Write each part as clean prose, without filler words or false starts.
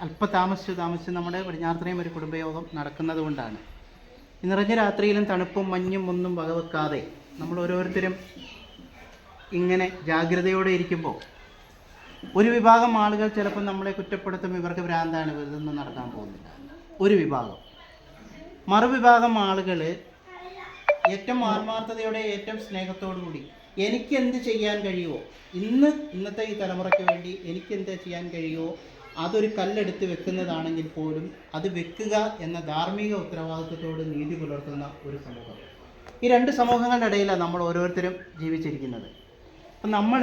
അല്പം താമസിച്ച് നമ്മുടെ പടിഞ്ഞാറത്തറയും ഒരു കുടുംബയോഗം നടക്കുന്നത് കൊണ്ടാണ്. ഈ നിറഞ്ഞ രാത്രിയിലും തണുപ്പും മഞ്ഞും ഒന്നും വകവെക്കാതെ നമ്മൾ ഓരോരുത്തരും ഇങ്ങനെ ജാഗ്രതയോടെ ഇരിക്കുമ്പോൾ ഒരു വിഭാഗം ആളുകൾ ചിലപ്പോൾ നമ്മളെ കുറ്റപ്പെടുത്തും, ഇവർക്ക് ഭ്രാന്താണ്, വെറുതൊന്നും നടക്കാൻ പോകുന്നില്ല. ഒരു വിഭാഗം. മറുവിഭാഗം ആളുകൾ ഏറ്റവും ആത്മാർത്ഥതയോടെ ഏറ്റവും സ്നേഹത്തോടു കൂടി എനിക്ക് എന്ത് ചെയ്യാൻ കഴിയുമോ, ഇന്നത്തെ ഈ തലമുറയ്ക്ക് വേണ്ടി എനിക്ക് എന്ത് ചെയ്യാൻ കഴിയുമോ അതൊരു കല്ലെടുത്ത് വെക്കുന്നതാണെങ്കിൽ പോലും അത് വെക്കുക എന്ന ധാർമ്മിക ഉത്തരവാദിത്വത്തോട് നീതി പുലർത്തുന്ന ഒരു സമൂഹം. ഈ രണ്ട് സമൂഹങ്ങളുടെ ഇടയിലാണ് നമ്മൾ ഓരോരുത്തരും ജീവിച്ചിരിക്കുന്നത്. അപ്പം നമ്മൾ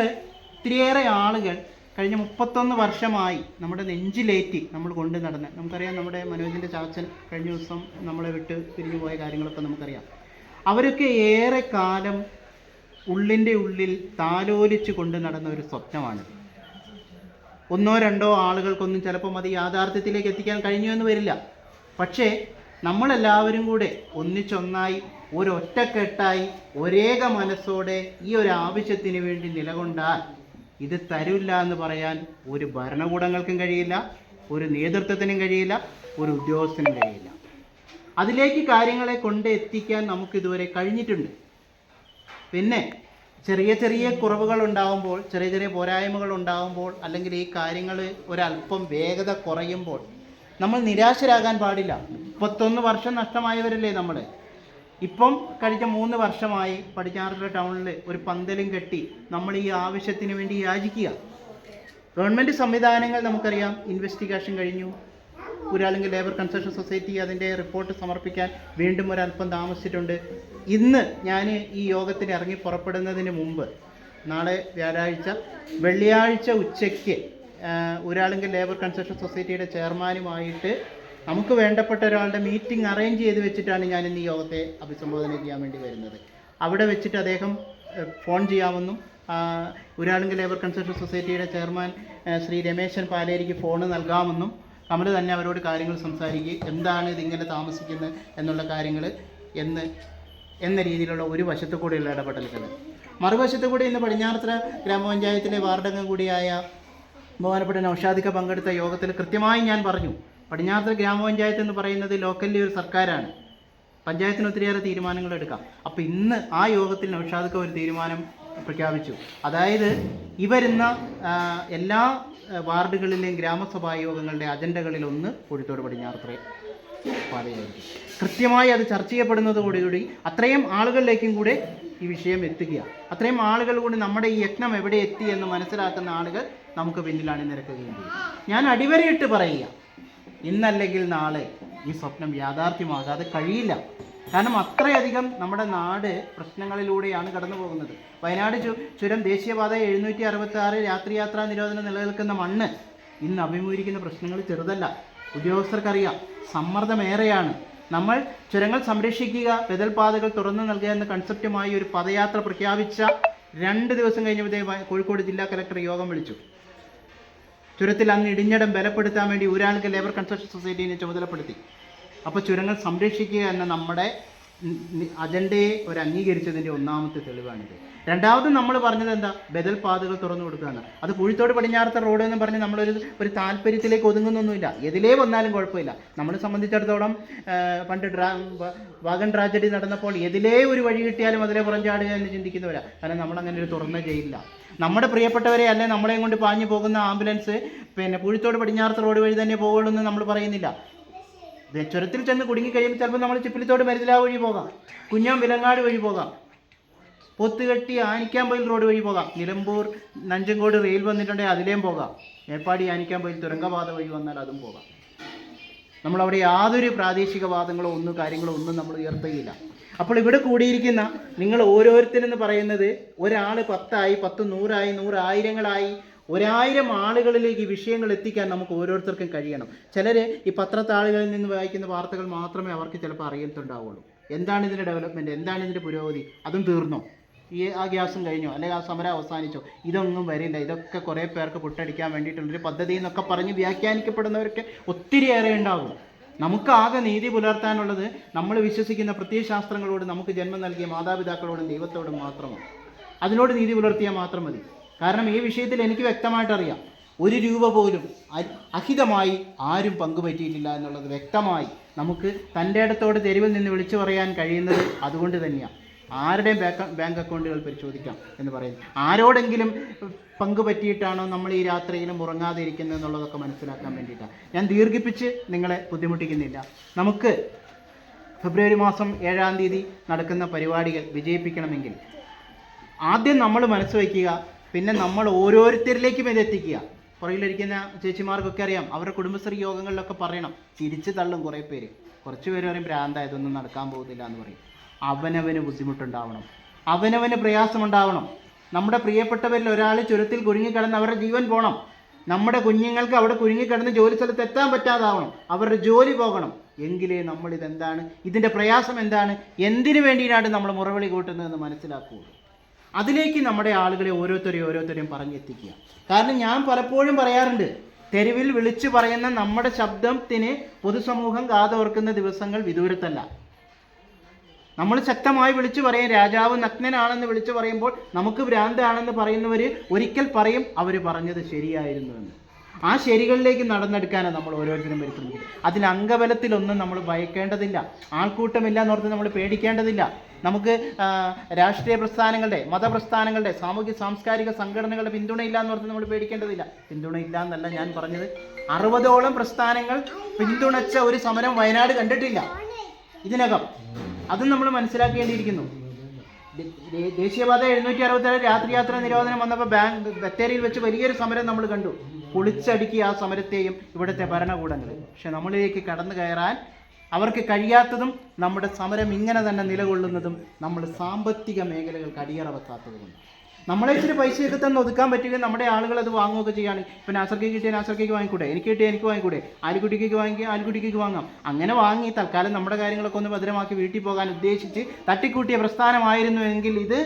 ഒത്തിരിയേറെ ആളുകൾ കഴിഞ്ഞ 31 വർഷമായി നമ്മുടെ നെഞ്ചിലേറ്റി നമ്മൾ കൊണ്ടു നടന്ന്, നമുക്കറിയാം നമ്മുടെ മനോജിൻ്റെ ചാച്ചൻ കഴിഞ്ഞ ദിവസം നമ്മളെ വിട്ട് പിരിഞ്ഞു പോയ കാര്യങ്ങളൊക്കെ നമുക്കറിയാം. അവരൊക്കെ ഏറെ കാലം ഉള്ളിൻ്റെ ഉള്ളിൽ താലോലിച്ച് കൊണ്ടു നടന്ന ഒരു സ്വപ്നമാണ്. ഒന്നോ രണ്ടോ ആളുകൾക്കൊന്നും ചിലപ്പം അത് യാഥാർത്ഥ്യത്തിലേക്ക് എത്തിക്കാൻ കഴിഞ്ഞു എന്ന് വരില്ല. പക്ഷേ നമ്മളെല്ലാവരും കൂടെ ഒന്നിച്ചൊന്നായി ഒരൊറ്റക്കെട്ടായി ഒരേക മനസ്സോടെ ഈ ഒരു ആവശ്യത്തിന് വേണ്ടി നിലകൊണ്ടാൽ ഇത് തരില്ല എന്ന് പറയാൻ ഒരു ഭരണകൂടങ്ങൾക്കും കഴിയില്ല, ഒരു നേതൃത്വത്തിനും കഴിയില്ല, ഒരു ഉദ്യോഗസ്ഥനും കഴിയില്ല. അതിലേക്ക് കാര്യങ്ങളെ കൊണ്ട് എത്തിക്കാൻ നമുക്കിതുവരെ കഴിഞ്ഞിട്ടുണ്ട്. പിന്നെ ചെറിയ ചെറിയ കുറവുകൾ ഉണ്ടാകുമ്പോൾ, ചെറിയ ചെറിയ പോരായ്മകൾ ഉണ്ടാകുമ്പോൾ, അല്ലെങ്കിൽ ഈ കാര്യങ്ങൾ ഒരല്പം വേഗത കുറയുമ്പോൾ നമ്മൾ നിരാശരാകാൻ പാടില്ല. 31 വർഷം നഷ്ടമായവരല്ലേ നമ്മൾ. ഇപ്പം കഴിഞ്ഞ 3 വർഷമായി പടിഞ്ഞാറത്തറ ടൗണിൽ ഒരു പന്തലും കെട്ടി നമ്മൾ ഈ ആവശ്യത്തിന് വേണ്ടി യാചിക്കുക. ഗവൺമെൻറ് സംവിധാനങ്ങൾ നമുക്കറിയാം, ഇൻവെസ്റ്റിഗേഷൻ കഴിഞ്ഞു. ഊരാളുങ്കൽ ലേബർ കൺസർഷൻ സൊസൈറ്റി അതിൻ്റെ റിപ്പോർട്ട് സമർപ്പിക്കാൻ വീണ്ടും ഒരല്പം താമസിച്ചിട്ടുണ്ട്. ഇന്ന് ഞാൻ ഈ യോഗത്തിന് ഇറങ്ങി പുറപ്പെടുന്നതിന് മുമ്പ്, നാളെ വ്യാഴാഴ്ച, വെള്ളിയാഴ്ച ഉച്ചയ്ക്ക് ഊരാളുങ്കൽ ലേബർ കൺസർഷൻ സൊസൈറ്റിയുടെ ചെയർമാനുമായിട്ട് നമുക്ക് വേണ്ടപ്പെട്ട ഒരാളുടെ മീറ്റിംഗ് അറേഞ്ച് ചെയ്ത് വെച്ചിട്ടാണ് ഞാൻ ഇന്ന് ഈ യോഗത്തെ അഭിസംബോധന ചെയ്യാൻ വേണ്ടി വരുന്നത്. അവിടെ വെച്ചിട്ട് അദ്ദേഹം ഫോൺ ചെയ്യാമെന്നും ഊരാളുങ്കൽ ലേബർ കൺസർഷൻ സൊസൈറ്റിയുടെ ചെയർമാൻ ശ്രീ രമേശൻ പാലേരിക്ക് ഫോണ് നൽകാമെന്നും കമൽ തന്നെ അവരോട് കാര്യങ്ങൾ സംസാരിക്കുക, എന്താണ് ഇതിങ്ങനെ താമസിക്കുന്നത് എന്നുള്ള കാര്യങ്ങൾ എന്ന രീതിയിലുള്ള ഒരു വശത്തു കൂടെയുള്ള ഇടപെടലുകൾ. മറുവശത്തു കൂടി ഇന്ന് പടിഞ്ഞാറത്തറ ഗ്രാമപഞ്ചായത്തിലെ വാർഡംഗം കൂടിയായ ബഹുമാനപ്പെട്ട നൗഷാദിക്ക പങ്കെടുത്ത യോഗത്തിൽ കൃത്യമായി ഞാൻ പറഞ്ഞു, പടിഞ്ഞാറത്തറ ഗ്രാമപഞ്ചായത്ത് എന്ന് പറയുന്നത് ലോക്കലിലെ ഒരു സർക്കാരാണ്. പഞ്ചായത്തിന് ഒത്തിരിയേറെ തീരുമാനങ്ങൾ എടുക്കാം. അപ്പോൾ ഇന്ന് ആ യോഗത്തിൽ നൗഷാദിക്ക ഒരു തീരുമാനം പ്രഖ്യാപിച്ചു. അതായത് ഈ വരുന്ന എല്ലാ വാർഡുകളിലെയും ഗ്രാമസഭാ യോഗങ്ങളുടെ അജണ്ടകളിലൊന്ന് കോഴിക്കോട് പടിഞ്ഞാറത്തറ പാതയായിരിക്കും. കൃത്യമായി അത് ചർച്ച ചെയ്യപ്പെടുന്നതോടുകൂടി അത്രയും ആളുകളിലേക്കും കൂടെ ഈ വിഷയം എത്തുക, അത്രയും ആളുകൾ കൂടി നമ്മുടെ ഈ യജ്ഞം എവിടെ എത്തി എന്ന് മനസ്സിലാക്കുന്ന ആളുകൾ നമുക്ക് പിന്നിൽ അണിനിരക്കുകയും ചെയ്യും. ഞാൻ അടിവരയിട്ട് പറയുക, ഇന്നല്ലെങ്കിൽ നാളെ ഈ സ്വപ്നം യാഥാർത്ഥ്യമാകാതെ കഴിയില്ല. കാരണം അത്രയധികം നമ്മുടെ നാട് പ്രശ്നങ്ങളിലൂടെയാണ് കടന്നു പോകുന്നത്. വയനാട് ചുരം ദേശീയപാത 766 രാത്രിയാത്രാ നിരോധനം നിലനിൽക്കുന്ന മണ്ണ് ഇന്ന് അഭിമുഖീകരിക്കുന്ന പ്രശ്നങ്ങൾ ചെറുതല്ല. ഉദ്യോഗസ്ഥർക്കറിയാം, സമ്മർദ്ദമേറെയാണ്. നമ്മൾ ചുരങ്ങൾ സംരക്ഷിക്കുക, ബദൽപാതകൾ തുറന്നു നൽകുക എന്ന കൺസെപ്റ്റുമായി ഒരു പദയാത്ര പ്രഖ്യാപിച്ച 2 ദിവസം കഴിഞ്ഞപ്പോഴത്തേ കോഴിക്കോട് ജില്ലാ കലക്ടർ യോഗം വിളിച്ചു. ചുരത്തിൽ അന്ന് ഇടിഞ്ഞിടം ബലപ്പെടുത്താൻ വേണ്ടി ഊരാളുങ്കൽ ലേബർ കൺസ്ട്രക്ഷൻ സൊസൈറ്റീനെ ചുമതലപ്പെടുത്തി. അപ്പോൾ ചുരങ്ങൾ സംരക്ഷിക്കുക എന്ന നമ്മുടെ അജണ്ടയെ ഒരു അംഗീകരിച്ചതിൻ്റെ ഒന്നാമത്തെ തെളിവാണിത്. രണ്ടാമത് നമ്മൾ പറഞ്ഞത് എന്താ, ബദൽ പാതകൾ തുറന്നു കൊടുക്കുകയാണ്. അത് കോഴിക്കോട് പടിഞ്ഞാറത്തെ റോഡ് എന്ന് പറഞ്ഞ് നമ്മളൊരു താല്പര്യത്തിലേക്ക് ഒതുങ്ങുന്നൊന്നുമില്ല. എതിലേ വന്നാലും കുഴപ്പമില്ല. നമ്മളെ സംബന്ധിച്ചിടത്തോളം പണ്ട് വാഗൺ ട്രാജഡി നടന്നപ്പോൾ എതിലേ ഒരു വഴി കിട്ടിയാലും അതിലെ പുറംചാടുക എന്ന് ചിന്തിക്കുന്നവരാ. കാരണം നമ്മളങ്ങനെ ഒരു തുറന്ന ജയിലില്ല. നമ്മുടെ പ്രിയപ്പെട്ടവരെ അല്ലെ നമ്മളെയും കൊണ്ട് പാഞ്ഞു പോകുന്ന ആംബുലൻസ് കോഴിക്കോട് പടിഞ്ഞാറത്തെ റോഡ് വഴി തന്നെ പോകുള്ളൂ എന്ന് നമ്മൾ പറയുന്നില്ല. ചുരത്തിൽ ചെന്ന് കുടുങ്ങി കഴിയുമ്പോൾ ചിലപ്പോൾ നമ്മൾ ചിപ്പിലിത്തോട് മരുതിലാവ് വഴി പോകാം, കുഞ്ഞാം വിലങ്ങാട് വഴി പോകാം, പോത്തുകെട്ടി ആനിക്കാമ്പൊയിൽ റോഡ് വഴി പോകാം, നിലമ്പൂർ നഞ്ചങ്കോട് റെയിൽ വന്നിട്ടുണ്ടെങ്കിൽ അതിലേയും പോകാം, മേപ്പാടി ആനിക്കാമ്പൊയിൽ തുരങ്കപാത വഴി വന്നാൽ അതും പോകാം. നമ്മളവിടെ യാതൊരു പ്രാദേശികവാദങ്ങളോ കാര്യങ്ങളോ ഒന്നും നമ്മൾ ഉയർത്തുകയില്ല. അപ്പോൾ ഇവിടെ കൂടിയിരിക്കുന്ന നിങ്ങൾ ഓരോരുത്തരെന്ന് പറയുന്നത് ഒരാൾ 10 10 100 100 1000 ആളുകളിലേക്ക് ഈ വിഷയങ്ങൾ എത്തിക്കാൻ നമുക്ക് ഓരോരുത്തർക്കും കഴിയണം. ചിലർ ഈ പത്രത്താളുകളിൽ നിന്ന് വായിക്കുന്ന വാർത്തകൾ മാത്രമേ അവർക്ക് ചിലപ്പോൾ അറിയത്തുണ്ടാവുള്ളൂ. എന്താണ് ഇതിൻ്റെ ഡെവലപ്മെൻറ്റ്, എന്താണ് ഇതിൻ്റെ പുരോഗതി, അതും തീർന്നോ, ആ ഗ്യാസും കഴിഞ്ഞോ, അല്ലെങ്കിൽ ആ സമരം അവസാനിച്ചോ, ഇതൊന്നും വരില്ല. ഇതൊക്കെ കുറേ പേർക്ക് പുട്ടടിക്കാൻ വേണ്ടിയിട്ടുള്ളൊരു പദ്ധതി എന്നൊക്കെ പറഞ്ഞ് വ്യാഖ്യാനിക്കപ്പെടുന്നവരൊക്കെ ഒത്തിരിയേറെ ഉണ്ടാകും. നമുക്കാകെ നീതി പുലർത്താനുള്ളത് നമ്മൾ വിശ്വസിക്കുന്ന പ്രത്യയശാസ്ത്രങ്ങളോട് നമുക്ക് ജന്മം നൽകിയ മാതാപിതാക്കളോടും ദൈവത്തോടും മാത്രമാണ്. അതിനോട് നീതി പുലർത്തിയാൽ മാത്രം മതി. കാരണം ഈ വിഷയത്തിൽ എനിക്ക് വ്യക്തമായിട്ടറിയാം, ഒരു രൂപ പോലും അഹിതമായി ആരും പങ്കുപറ്റിയിട്ടില്ല എന്നുള്ളത് വ്യക്തമായി നമുക്ക് തൻ്റെ ഇടത്തോട് തെരുവിൽ നിന്ന് വിളിച്ചു പറയാൻ കഴിയുന്നത് അതുകൊണ്ട് തന്നെയാണ്. ആരുടെയും ബാങ്ക് അക്കൗണ്ടുകൾ പരിശോധിക്കാം എന്ന് പറയുന്നു. ആരോടെങ്കിലും പങ്കുപറ്റിയിട്ടാണോ നമ്മൾ ഈ രാത്രിയിലും ഉറങ്ങാതെ ഇരിക്കുന്നത് എന്നുള്ളതൊക്കെ മനസ്സിലാക്കാൻ വേണ്ടിയിട്ടാണ്. ഞാൻ ദീർഘിപ്പിച്ച് നിങ്ങളെ ബുദ്ധിമുട്ടിക്കുന്നില്ല. നമുക്ക് ഫെബ്രുവരി മാസം 7-ാം തീയതി നടക്കുന്ന പരിപാടികൾ വിജയിപ്പിക്കണമെങ്കിൽ ആദ്യം നമ്മൾ മനസ്സ് വയ്ക്കുക, പിന്നെ നമ്മൾ ഓരോരുത്തരിലേക്കും ഇതെത്തിക്കുക. പുറകിലിരിക്കുന്ന ചേച്ചിമാർക്കൊക്കെ അറിയാം, അവരുടെ കുടുംബശ്രീ യോഗങ്ങളിലൊക്കെ പറയണം, ചിരിച്ചു തള്ളും കുറേ പേര്. കുറച്ച് പേര് പറയും ഭ്രാന്തായതൊന്നും നടക്കാൻ പോകുന്നില്ല എന്ന് പറയും. അവനവന് ബുദ്ധിമുട്ടുണ്ടാവണം, അവനവന് പ്രയാസമുണ്ടാവണം. നമ്മുടെ പ്രിയപ്പെട്ടവരിൽ ഒരാൾ ചുരത്തിൽ കുരുങ്ങിക്കിടന്ന് അവരുടെ ജീവൻ പോകണം. നമ്മുടെ കുഞ്ഞുങ്ങൾക്ക് അവിടെ കുരുങ്ങിക്കിടന്ന് ജോലി സ്ഥലത്ത് എത്താൻ പറ്റാതാവണം, അവരുടെ ജോലി പോകണം. എങ്കിലേ നമ്മളിതെന്താണ്, ഇതിൻ്റെ പ്രയാസം എന്താണ്, എന്തിനു വേണ്ടിയിട്ടാണ് നമ്മൾ മുറവിളി കൂട്ടുന്നതെന്ന് മനസ്സിലാക്കുകയുള്ളൂ. അതിലേക്ക് നമ്മുടെ ആളുകളെ ഓരോരുത്തരെയും പറഞ്ഞെത്തിക്കുക. കാരണം ഞാൻ പലപ്പോഴും പറയാറുണ്ട്, തെരുവിൽ വിളിച്ചു പറയുന്ന നമ്മുടെ ശബ്ദത്തിന് പൊതുസമൂഹം കാതോർക്കുന്ന ദിവസങ്ങൾ വിദൂരത്തല്ല. നമ്മൾ ശക്തമായി വിളിച്ചു പറയും, രാജാവ് നഗ്നനാണെന്ന് വിളിച്ചു പറയുമ്പോൾ നമുക്ക് ഭ്രാന്താണെന്ന് പറയുന്നവർ ഒരിക്കൽ പറയും അവർ പറഞ്ഞത് ശരിയായിരുന്നു എന്ന്. ആ ശരികളിലേക്ക് നടന്നെടുക്കാനാണ് നമ്മൾ ഓരോരുത്തരും പരിശ്രമിക്കുന്നത്. അതിൽ അംഗബലത്തിലൊന്നും നമ്മൾ ഭയക്കേണ്ടതില്ല, ആൾക്കൂട്ടമില്ല എന്നോർത്ത് നമ്മൾ പേടിക്കേണ്ടതില്ല. നമുക്ക് രാഷ്ട്രീയ പ്രസ്ഥാനങ്ങളുടെ, മതപ്രസ്ഥാനങ്ങളുടെ, സാമൂഹ്യ സാംസ്കാരിക സംഘടനകളുടെ പിന്തുണയില്ല എന്നോർത്ത് നമ്മൾ പേടിക്കേണ്ടതില്ല. പിന്തുണയില്ല എന്നല്ല ഞാൻ പറഞ്ഞത്, 60ഓളം പ്രസ്ഥാനങ്ങൾ പിന്തുണച്ച ഒരു സമരം വയനാട് കണ്ടിട്ടില്ല ഇതിനകം. അതും നമ്മൾ മനസ്സിലാക്കേണ്ടിയിരിക്കുന്നു. ദേശീയപാത 767 രാത്രിയാത്രാ നിരോധനം വന്നപ്പോൾ ബത്തേരിയിൽ വെച്ച് വലിയൊരു സമരം നമ്മൾ കണ്ടു. പൊളിച്ചടുക്കി ആ സമരത്തെയും ഇവിടുത്തെ ഭരണകൂടങ്ങൾ. പക്ഷെ നമ്മളിലേക്ക് കടന്നു കയറാൻ അവർക്ക് കഴിയാത്തതും നമ്മുടെ സമരം ഇങ്ങനെ തന്നെ നിലകൊള്ളുന്നതും നമ്മൾ സാമ്പത്തിക മേഖലകൾക്ക് അടിയറ വെക്കാത്തതുകൊണ്ട്. നമ്മളെ ഇച്ചിരി പൈസയൊക്കെ തന്നെ ഒതുക്കാൻ പറ്റുകയും നമ്മുടെ ആളുകൾ അത് വാങ്ങുകയൊക്കെ ചെയ്യുകയാണ്. ഇപ്പം നാസർക്കേക്ക് കിട്ടിയാൽ നാസർക്കേക്ക് വാങ്ങിക്കൂടെ, എനിക്ക് കിട്ടിയാൽ എനിക്ക് വാങ്ങിക്കൂടെ, ആലിക്കുട്ടിക്ക് വാങ്ങിക്കുക ആലിക്കുട്ടിക്ക് വാങ്ങാം. അങ്ങനെ വാങ്ങി തൽക്കാലം നമ്മുടെ കാര്യങ്ങളൊക്കെ ഒന്ന് ഭദ്രമാക്കി വീട്ടിൽ പോകാൻ ഉദ്ദേശിച്ച് തട്ടിക്കൂട്ടിയ പ്രസ്ഥാനമായിരുന്നുവെങ്കിൽ ഇത്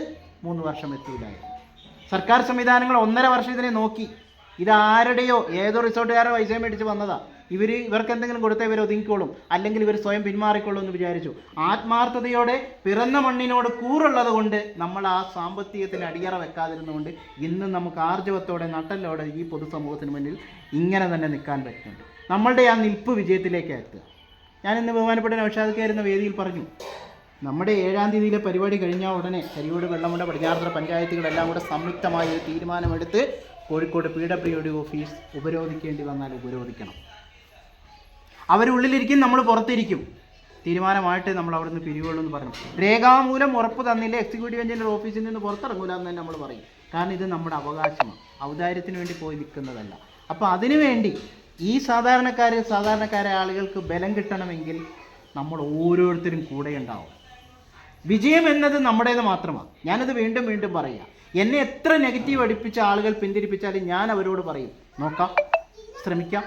3 വർഷം എത്തിയില്ലായിരുന്നു. സർക്കാർ സംവിധാനങ്ങൾ 1.5 വർഷം ഇതിനെ നോക്കി. ഇതാരുടെയോ ഏതോ റിസോർട്ടുകാരോ പൈസ മേടിച്ച് വന്നതാ. ഇവർക്ക് എന്തെങ്കിലും കൊടുത്താൽ ഇവർ ഒതുങ്ങിക്കോളും, അല്ലെങ്കിൽ ഇവർ സ്വയം പിന്മാറിക്കൊള്ളും എന്ന് വിചാരിച്ചു. ആത്മാർത്ഥതയോടെ പിറന്ന മണ്ണിനോട് കൂറുള്ളത് കൊണ്ട് നമ്മൾ ആ സാമ്പത്തികത്തിന് അടിയറ വെക്കാതിരുന്നുകൊണ്ട് ഇന്നും നമുക്ക് ആർജവത്തോടെ നട്ടലോടെ ഈ പൊതുസമൂഹത്തിന് മുന്നിൽ ഇങ്ങനെ തന്നെ നിൽക്കാൻ പറ്റുന്നുണ്ട്. നമ്മളുടെ ആ നിൽപ്പ് വിജയത്തിലേക്ക് എത്തുക. ഞാനിന്ന് ബഹുമാനപ്പെട്ട നൗഷാദ് വേദിയിൽ പറഞ്ഞു, നമ്മുടെ 7-ാം തീയതിയിലെ പരിപാടി കഴിഞ്ഞാൽ ഉടനെ കരിയോട്, വെള്ളമുണ്ട, പടിഞ്ഞാറത്തറ പഞ്ചായത്തുകളെല്ലാം കൂടെ സംയുക്തമായ ഒരു തീരുമാനമെടുത്ത് കോഴിക്കോട് PWD ഓഫീസ് ഉപരോധിക്കേണ്ടി വന്നാൽ ഉപരോധിക്കണം. അവരുള്ളിലിരിക്കും, നമ്മൾ പുറത്തിരിക്കും. തീരുമാനമായിട്ട് നമ്മൾ അവിടെ നിന്ന് പിരിവുള്ളൂ എന്ന് പറഞ്ഞു. രേഖാമൂലം ഉറപ്പ് തന്നില്ല, എക്സിക്യൂട്ടീവ് എഞ്ചിനീയർ ഓഫീസിൽ നിന്ന് പുറത്തിറങ്ങൂല എന്ന് തന്നെ നമ്മൾ പറയും. കാരണം ഇത് നമ്മുടെ അവകാശമാണ്, ഔദാര്യത്തിന് വേണ്ടി പോയി നിൽക്കുന്നതല്ല. അപ്പോൾ അതിനുവേണ്ടി ഈ സാധാരണക്കാരായ ആളുകൾക്ക് ബലം കിട്ടണമെങ്കിൽ നമ്മൾ ഓരോരുത്തരും കൂടെ ഉണ്ടാവും. വിജയം എന്നത് നമ്മുടേത് മാത്രമാണ്. ഞാനത് വീണ്ടും വീണ്ടും പറയുക. എന്നെ എത്ര നെഗറ്റീവ് അടിപ്പിച്ച ആളുകൾ പിന്തിരിപ്പിച്ചാലും ഞാൻ അവരോട് പറയും, നോക്കാം, ശ്രമിക്കാം.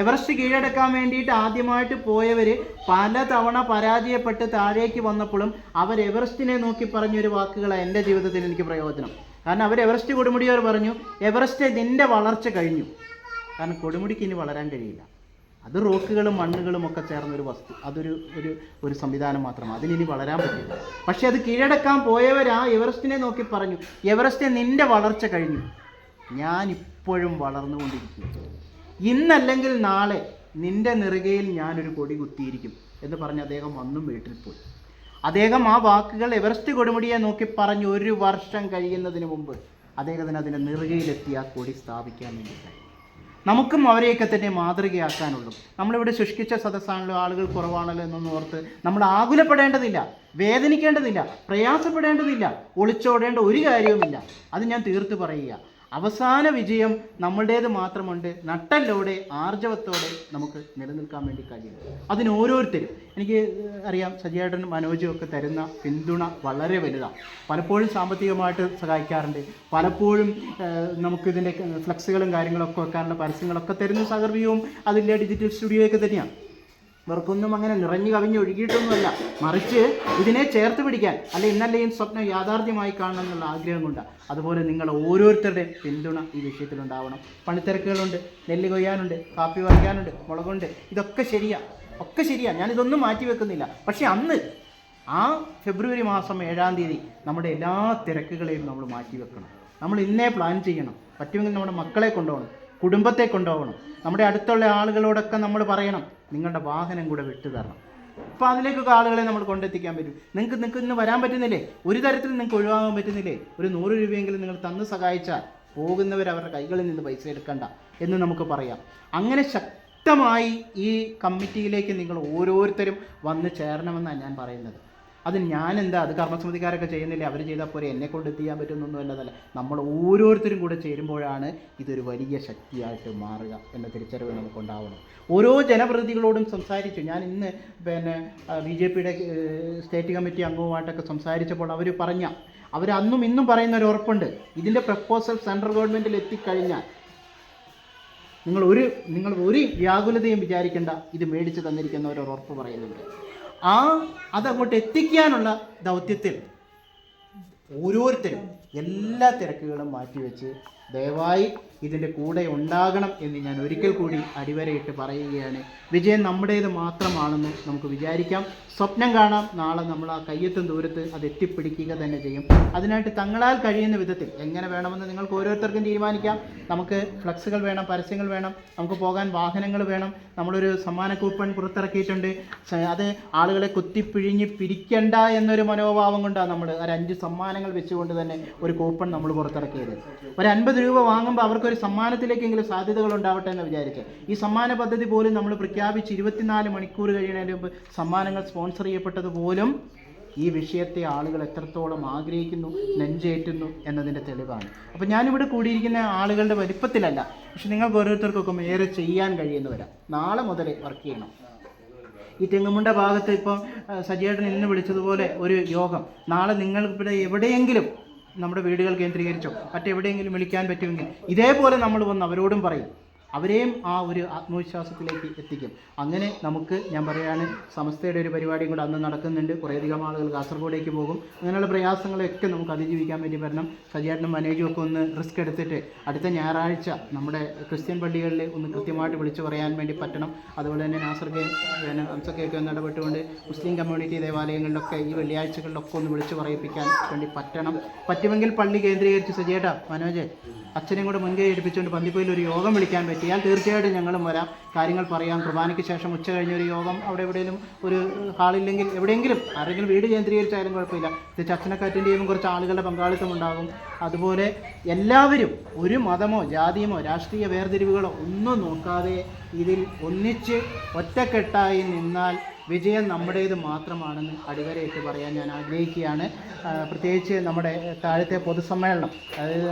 എവറസ്റ്റ് കീഴടക്കാൻ വേണ്ടിയിട്ട് ആദ്യമായിട്ട് പോയവർ പലതവണ പരാജയപ്പെട്ട് താഴേക്ക് വന്നപ്പോഴും അവർ എവറസ്റ്റിനെ നോക്കി പറഞ്ഞൊരു വാക്കുകളാണ് എൻ്റെ ജീവിതത്തിൽ എനിക്ക് പ്രയോജനം. കാരണം അവർ എവറസ്റ്റ് കൊടുമുടിയവർ പറഞ്ഞു, എവറസ്റ്റ് നിൻ്റെ വളർച്ച കഴിഞ്ഞു. കാരണം കൊടുമുടിക്ക് ഇനി വളരാൻ കഴിയില്ല. അത് റോക്കുകളും മണ്ണുകളും ഒക്കെ ചേർന്നൊരു വസ്തു, ഒരു സംവിധാനം മാത്രമാണ്, അതിനി വളരാൻ പറ്റില്ല. പക്ഷെ അത് കീഴടക്കാൻ പോയവരാ എവറസ്റ്റിനെ നോക്കി പറഞ്ഞു, എവറസ്റ്റ് നിൻ്റെ വളർച്ച കഴിഞ്ഞു, ഞാൻ ഇപ്പോഴും വളർന്നുകൊണ്ടിരിക്കും, ഇന്നല്ലെങ്കിൽ നാളെ നിൻ്റെ നെറുകയിൽ ഞാനൊരു കൊടി കുത്തിയിരിക്കും എന്ന് പറഞ്ഞ് അദ്ദേഹം അന്നും വീട്ടിൽ പോയി. അദ്ദേഹം ആ വാക്കുകൾ എവറസ്റ്റ് കൊടുമുടിയെ നോക്കി പറഞ്ഞ് 1 വർഷം കഴിയുന്നതിന് മുമ്പ് അദ്ദേഹത്തിന് അതിൻ്റെ നെറുകയിലെത്തി ആ കൊടി സ്ഥാപിക്കാൻ വേണ്ടിയിട്ടായി. നമുക്കും അവരെയൊക്കെ തന്നെ മാതൃകയാക്കാനുള്ളൂ. നമ്മളിവിടെ ശുഷ്കിച്ച സദസ്സാണല്ലോ, ആളുകൾ കുറവാണല്ലോ എന്നൊന്നും ഓർത്ത് നമ്മൾ ആകുലപ്പെടേണ്ടതില്ല, വേദനിക്കേണ്ടതില്ല, പ്രയാസപ്പെടേണ്ടതില്ല, ഒളിച്ചോടേണ്ട ഒരു കാര്യവുമില്ല. അത് ഞാൻ തീർത്ത് പറയുക. അവസാന വിജയം നമ്മളുടേത് മാത്രമുണ്ട്. നട്ടലോടെ ആർജവത്തോടെ നമുക്ക് നിലനിൽക്കാൻ വേണ്ടി കഴിയും. അതിന് ഓരോരുത്തരും, എനിക്ക് അറിയാം സജിയേട്ടൻ മനോജും ഒക്കെ തരുന്ന പിന്തുണ വളരെ വലുതാണ്. പലപ്പോഴും സാമ്പത്തികമായിട്ട് സഹായിക്കാറുണ്ട്, പലപ്പോഴും നമുക്കിതിൻ്റെ ഫ്ലക്സുകളും കാര്യങ്ങളൊക്കെ വെക്കാനുള്ള പരസ്യങ്ങളൊക്കെ തരുന്ന സഹർവിയവും അതിൻ്റെ ഡിജിറ്റൽ സ്റ്റുഡിയോയൊക്കെ തന്നെയാണ്. ഇവർക്കൊന്നും അങ്ങനെ നിറഞ്ഞു കവിഞ്ഞ് ഒഴുകിയിട്ടൊന്നുമല്ല, മറിച്ച് ഇതിനെ ചേർത്ത് പിടിക്കാൻ, അല്ലെ ഇന്നല്ലെയും സ്വപ്നം യാഥാർത്ഥ്യമായി കാണണം എന്നുള്ള ആഗ്രഹം കൊണ്ടാണ്. അതുപോലെ നിങ്ങൾ ഓരോരുത്തരുടെ പിന്തുണ ഈ വിഷയത്തിലുണ്ടാവണം. പണിത്തിരക്കുകളുണ്ട്, നെല്ല് കൊയ്യാനുണ്ട്, കാപ്പി വയ്ക്കാനുണ്ട്, മുളകുണ്ട്, ഇതൊക്കെ ശരിയാണ്, ഞാനിതൊന്നും മാറ്റി വെക്കുന്നില്ല. പക്ഷേ അന്ന് ആ ഫെബ്രുവരി മാസം 7-ാം തീയതി നമ്മുടെ എല്ലാ തിരക്കുകളെയും നമ്മൾ മാറ്റി വെക്കണം. നമ്മൾ ഇന്നേ പ്ലാൻ ചെയ്യണം. പറ്റുമെങ്കിൽ നമ്മുടെ മക്കളെ കൊണ്ടുപോകണം, കുടുംബത്തെ കൊണ്ടുപോകണം, നമ്മുടെ അടുത്തുള്ള ആളുകളോടൊക്കെ നമ്മൾ പറയണം നിങ്ങളുടെ വാഹനം കൂടെ വിട്ടു തരണം. അപ്പോൾ അതിലേക്കൊക്കെ ആളുകളെ നമ്മൾ കൊണ്ടെത്തിക്കാൻ പറ്റും. നിങ്ങൾക്ക് ഇന്ന് വരാൻ പറ്റുന്നില്ലേ, ഒരു തരത്തിൽ നിങ്ങൾക്ക് ഒഴിവാകാൻ പറ്റുന്നില്ലേ, ഒരു 100 രൂപയെങ്കിലും നിങ്ങൾ തന്ന് സഹായിച്ചാൽ പോകുന്നവർ അവരുടെ കൈകളിൽ നിന്ന് പൈസ എടുക്കണ്ട എന്ന് നമുക്ക് പറയാം. അങ്ങനെ ശക്തമായി ഈ കമ്മിറ്റിയിലേക്ക് നിങ്ങൾ ഓരോരുത്തരും വന്ന് ചേരണമെന്നാണ് ഞാൻ പറയുന്നത്. അത് ഞാനെന്താ, അത് കർമ്മസമിതിക്കാരൊക്കെ ചെയ്യുന്നില്ലേ, അവർ ചെയ്താൽ പോരെ, എന്നെ കൊണ്ട് എത്തിക്കാൻ പറ്റുന്നൊന്നും അല്ലതല്ല. നമ്മൾ ഓരോരുത്തരും കൂടെ ചേരുമ്പോഴാണ് ഇതൊരു വലിയ ശക്തിയായിട്ട് മാറുക എന്ന തിരിച്ചറിവ് നമുക്കുണ്ടാവണം. ഓരോ ജനപ്രതിനിധികളോടും സംസാരിച്ചു. ഞാൻ ഇന്ന് BJPയുടെ സ്റ്റേറ്റ് കമ്മിറ്റി അംഗവുമായിട്ടൊക്കെ സംസാരിച്ചപ്പോൾ അവർ അന്നും ഇന്നും പറയുന്ന ഒരു ഉറപ്പുണ്ട്, ഇതിൻ്റെ പ്രപ്പോസൽ സെൻട്രൽ ഗവൺമെൻറ്റിൽ എത്തിക്കഴിഞ്ഞാൽ നിങ്ങൾ ഒരു വ്യാകുലതയും വിചാരിക്കേണ്ട, ഇത് മേടിച്ച് തന്നിരിക്കുന്ന ഒരു ഉറപ്പ് പറയുന്നുണ്ട്. അതങ്ങോട്ട് എത്തിക്കാനുള്ള ദൗത്യത്തിൽ ഓരോരുത്തരും എല്ലാ തിരക്കുകളും മാറ്റിവെച്ച് ദയവായി ഇതിൻ്റെ കൂടെ ഉണ്ടാകണം എന്ന് ഞാൻ ഒരിക്കൽ കൂടി അടിവരയിട്ട് പറയുകയാണ്. വിജയം നമ്മുടേത് മാത്രമാണെന്ന് നമുക്ക് വിചാരിക്കാം, സ്വപ്നം കാണാം. നാളെ നമ്മൾ ആ കയ്യെത്തും ദൂരത്ത് അത് എത്തിപ്പിടിക്കുക തന്നെ ചെയ്യും. അതിനായിട്ട് തങ്ങളാൽ കഴിയുന്ന വിധത്തിൽ എങ്ങനെ വേണമെന്ന് നിങ്ങൾക്ക് ഓരോരുത്തർക്കും തീരുമാനിക്കാം. നമുക്ക് ഫ്ലക്സുകൾ വേണം, പരസ്യങ്ങൾ വേണം, നമുക്ക് പോകാൻ വാഹനങ്ങൾ വേണം. നമ്മളൊരു സമ്മാന കൂപ്പൺ പുറത്തിറക്കിയിട്ടുണ്ട്. അത് ആളുകളെ കുത്തിപ്പിഴിഞ്ഞ് പിരിക്കണ്ട എന്നൊരു മനോഭാവം കൊണ്ടാണ് നമ്മൾ ഒരു 5 സമ്മാനങ്ങൾ വെച്ചുകൊണ്ട് തന്നെ ഒരു കൂപ്പൺ നമ്മൾ പുറത്തിറക്കിയത്. ഒരു 50 രൂപ വാങ്ങുമ്പോൾ അവർക്കൊരു സമ്മാനത്തിലേക്കെങ്കിലും സാധ്യതകൾ ഉണ്ടാവട്ടെ എന്ന് വിചാരിച്ച് ഈ സമ്മാന പദ്ധതി പോലും നമ്മൾ പ്രഖ്യാപിച്ച് 24 മണിക്കൂർ കഴിയുന്നതിന് മുമ്പ് സമ്മാനങ്ങൾ സ്പോൺസർ ചെയ്യപ്പെട്ടത് പോലും ഈ വിഷയത്തെ ആളുകൾ എത്രത്തോളം ആഗ്രഹിക്കുന്നു, നെഞ്ചേറ്റുന്നു എന്നതിൻ്റെ തെളിവാണ്. അപ്പോൾ ഞാനിവിടെ കൂടിയിരിക്കുന്ന ആളുകളുടെ വലിപ്പത്തിലല്ല, പക്ഷെ നിങ്ങൾക്ക് ഓരോരുത്തർക്കൊക്കെ ഏറെ ചെയ്യാൻ കഴിയുന്നവരാണ്. നാളെ മുതൽ വർക്ക് ചെയ്യണം. ഈ തെങ്ങുമുണ്ട ഭാഗത്ത് ഇപ്പോൾ സജിയേട്ടൻ ഇന്ന് വിളിച്ചതുപോലെ ഒരു യോഗം നാളെ നിങ്ങൾ ഇവിടെ എവിടെയെങ്കിലും നമ്മുടെ വീടുകൾ കേന്ദ്രീകരിച്ചോ മറ്റെവിടെയെങ്കിലും വിളിക്കാൻ പറ്റുമെങ്കിൽ ഇതേപോലെ നമ്മൾ വന്ന് അവരോടും പറയും, അവരെയും ആ ഒരു ആത്മവിശ്വാസത്തിലേക്ക് എത്തിക്കും. അങ്ങനെ നമുക്ക്, ഞാൻ പറയുകയാണ്, സമസ്തയുടെ ഒരു പരിപാടിയും കൂടെ അന്ന് നടക്കുന്നുണ്ട്. കുറേയധികം ആളുകൾ കാസർഗോഡേക്ക് പോകും. അങ്ങനെയുള്ള പ്രയാസങ്ങളെയൊക്കെ നമുക്ക് അതിജീവിക്കാൻ വേണ്ടി വരണം. സജിയേട്ടനും മനേജും ഒക്കെ ഒന്ന് റിസ്ക് എടുത്തിട്ട് അടുത്ത ഞായറാഴ്ച നമ്മുടെ ക്രിസ്ത്യൻ പള്ളികളിൽ ഒന്ന് കൃത്യമായിട്ട് വിളിച്ചു പറയാൻ വേണ്ടി പറ്റണം. അതുപോലെ തന്നെ നാസർഗയും ഹംസക്കയൊക്കെ ഒന്ന് ഇടപെട്ടുകൊണ്ട് മുസ്ലിം കമ്മ്യൂണിറ്റി ദേവാലയങ്ങളിലൊക്കെ ഈ വെള്ളിയാഴ്ചകളിലൊക്കെ ഒന്ന് വിളിച്ചു പറയിപ്പിക്കാൻ വേണ്ടി പറ്റണം. പറ്റുമെങ്കിൽ പള്ളി കേന്ദ്രീകരിച്ച് സജിയേട്ടാ, മനോജ് അച്ഛനെയും കൂടെ മുൻകൈ എടുപ്പിച്ചുകൊണ്ട് പന്തിപ്പയിൽ ഒരു യോഗം വിളിക്കാൻ പറ്റിയാൽ തീർച്ചയായിട്ടും ഞങ്ങളും വരാം, കാര്യങ്ങൾ പറയാം. കുർബാനയ്ക്ക് ശേഷം ഉച്ച കഴിഞ്ഞൊരു യോഗം അവിടെ എവിടെയെങ്കിലും ഒരു ഹാളില്ലെങ്കിൽ എവിടെയെങ്കിലും ആരെങ്കിലും വീട് കേന്ദ്രീകരിച്ചാലും കുഴപ്പമില്ല. ഇത് അച്ഛനൊക്കെ അറ്റൻഡ് ചെയ്യുമ്പോൾ കുറച്ച് ആളുകളുടെ പങ്കാളിത്തം ഉണ്ടാകും. അതുപോലെ എല്ലാവരും ഒരു മതമോ ജാതിയമോ രാഷ്ട്രീയ വേർതിരിവുകളോ ഒന്നും നോക്കാതെ ഇതിൽ ഒന്നിച്ച് ഒറ്റക്കെട്ടായി നിന്നാൽ വിജയം നമ്മുടേത് മാത്രമാണെന്ന് അടിവരയിട്ട് പറയാൻ ഞാൻ ആഗ്രഹിക്കുകയാണ്. പ്രത്യേകിച്ച് നമ്മുടെ താഴത്തെ പൊതുസമ്മേളനം, അതായത്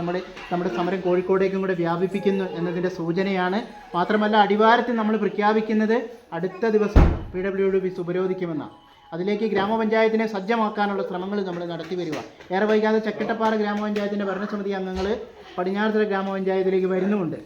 നമ്മുടെ സമരം കോഴിക്കോടേക്കും കൂടെ വ്യാപിപ്പിക്കുന്നു എന്നതിൻ്റെ സൂചനയാണ്. മാത്രമല്ല അടിവാരത്തിൽ നമ്മൾ പ്രഖ്യാപിക്കുന്നത് അടുത്ത ദിവസം PWD ഉപരോധിക്കുമെന്നാണ്. അതിലേക്ക് ഗ്രാമപഞ്ചായത്തിനെ സജ്ജമാക്കാനുള്ള ശ്രമങ്ങൾ നമ്മൾ നടത്തി വരിക. ഏറെ വൈകാതെ ചക്കിട്ടപ്പാറ ഗ്രാമപഞ്ചായത്തിൻ്റെ ഭരണസമിതി അംഗങ്ങൾ പടിഞ്ഞാറത്തറ ഗ്രാമപഞ്ചായത്തിലേക്ക് വരുന്നുമുണ്ട്.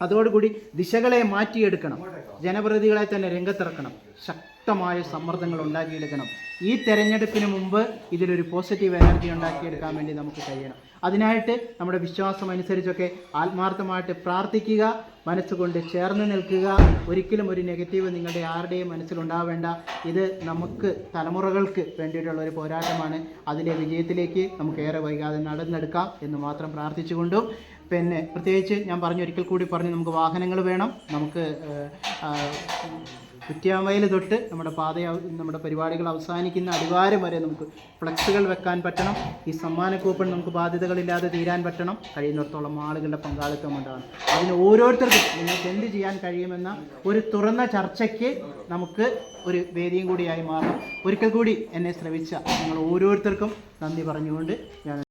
അതോടുകൂടി ദിശകളെ മാറ്റിയെടുക്കണം, ജനപ്രതിനിധികളെ തന്നെ രംഗത്തിറക്കണം, ശക്തമായ സമ്മർദ്ദങ്ങൾ ഉണ്ടാക്കിയെടുക്കണം. ഈ തെരഞ്ഞെടുപ്പിന് മുമ്പ് ഇതിലൊരു പോസിറ്റീവ് എനർജി ഉണ്ടാക്കിയെടുക്കാൻ വേണ്ടി നമുക്ക് കഴിയണം. അതിനായിട്ട് നമ്മുടെ വിശ്വാസം അനുസരിച്ചൊക്കെ ആത്മാർത്ഥമായിട്ട് പ്രാർത്ഥിക്കുക, മനസ്സുകൊണ്ട് ചേർന്ന് നിൽക്കുക. ഒരിക്കലും ഒരു നെഗറ്റീവ് നിങ്ങളുടെ ആരുടെയും മനസ്സിലുണ്ടാവേണ്ട. ഇത് നമുക്ക് തലമുറകൾക്ക് വേണ്ടിയിട്ടുള്ള ഒരു പോരാട്ടമാണ്. അതിലെ വിജയത്തിലേക്ക് നമുക്ക് ഏറെ വൈകാതെ നടന്നെടുക്കാം എന്ന് മാത്രം പ്രാർത്ഥിച്ചുകൊണ്ടും, പിന്നെ പ്രത്യേകിച്ച് ഞാൻ ഒരിക്കൽ കൂടി പറഞ്ഞു, നമുക്ക് വാഹനങ്ങൾ വേണം. നമുക്ക് കുറ്റ്യാമ്പയിൽ തൊട്ട് നമ്മുടെ പരിപാടികൾ അവസാനിക്കുന്ന അടിവാരം വരെ നമുക്ക് ഫ്ലക്സുകൾ വെക്കാൻ പറ്റണം. ഈ സമ്മാന കൂപ്പൺ നമുക്ക് ബാധ്യതകളില്ലാതെ തീരാൻ പറ്റണം. കഴിയുന്നിടത്തോളം ആളുകളുടെ പങ്കാളിത്തം ഉണ്ടാകണം. അതിന് ഓരോരുത്തർക്കും നിങ്ങൾക്ക് എന്ത് ചെയ്യാൻ കഴിയുമെന്ന ഒരു തുറന്ന ചർച്ചയ്ക്ക് നമുക്ക് ഒരു വേദിയും കൂടിയായി മാറണം. ഒരിക്കൽ കൂടി എന്നെ ശ്രവിച്ച നിങ്ങൾ ഓരോരുത്തർക്കും നന്ദി പറഞ്ഞുകൊണ്ട് ഞാൻ